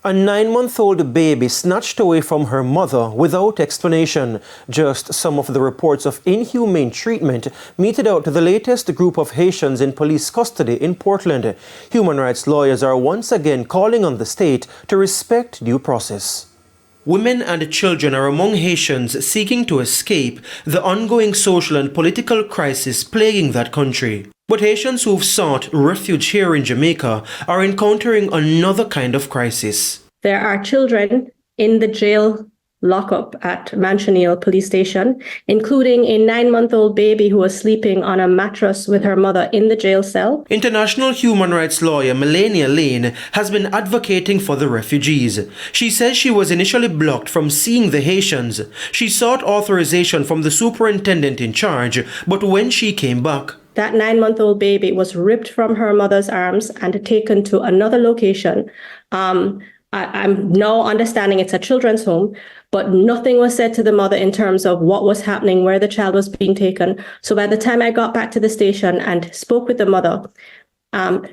A 9-month-old baby snatched away from her mother without explanation. Just some of the reports of inhumane treatment meted out to the latest group of Haitians in police custody in Portland. Human rights lawyers are once again calling on the state to respect due process. Women and children are among Haitians seeking to escape the ongoing social and political crisis plaguing that country. But Haitians who've sought refuge here in Jamaica are encountering another kind of crisis. There are children in the jail lockup at Manchonil police station, including a 9-month-old baby who was sleeping on a mattress with her mother in the jail cell. International human rights lawyer Melania Lane has been advocating for the refugees. She says she was initially blocked from seeing the Haitians. She sought authorization from the superintendent in charge, but when she came back, that 9-month-old baby was ripped from her mother's arms and taken to another location. I'm now understanding it's a children's home, but nothing was said to the mother in terms of what was happening, where the child was being taken. So by the time I got back to the station and spoke with the mother,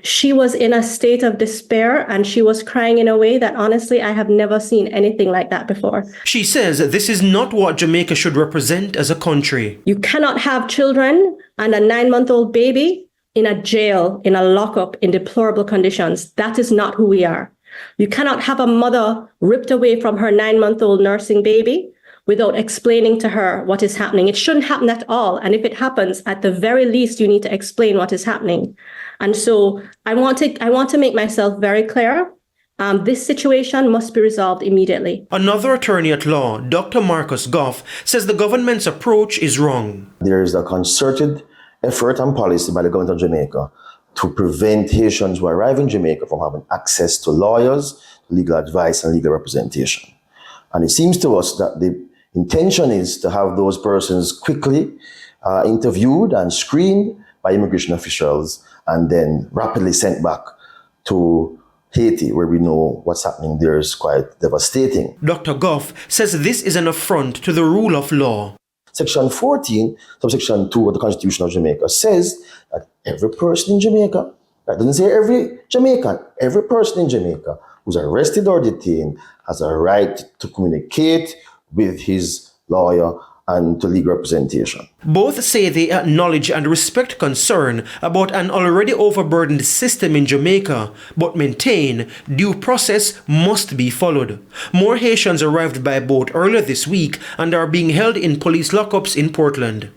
she was in a state of despair and she was crying in a way that honestly, I have never seen anything like that before. She says this is not what Jamaica should represent as a country. You cannot have children and a 9-month-old baby in a jail, in a lockup, in deplorable conditions. That is not who we are. You cannot have a mother ripped away from her 9-month-old nursing baby without explaining to her what is happening. It shouldn't happen at all. And if it happens, at the very least, you need to explain what is happening. And so I want to make myself very clear. This situation must be resolved immediately. Another attorney at law, Dr. Marcus Gov't, says the government's approach is wrong. There is a concerted effort and policy by the government of Jamaica to prevent Haitians who arrive in Jamaica from having access to lawyers, legal advice, and legal representation. And it seems to us that the intention is to have those persons quickly interviewed and screened by immigration officials and then rapidly sent back to Haiti, where we know what's happening there is quite devastating. Dr. Gov't says this is an affront to the rule of law. Section 14, subsection 2 of the Constitution of Jamaica says that every person in Jamaica, that doesn't say every Jamaican, every person in Jamaica who's arrested or detained has a right to communicate with his lawyer and to legal representation. Both say they acknowledge and respect concern about an already overburdened system in Jamaica, but maintain due process must be followed. More Haitians arrived by boat earlier this week and are being held in police lockups in Portland.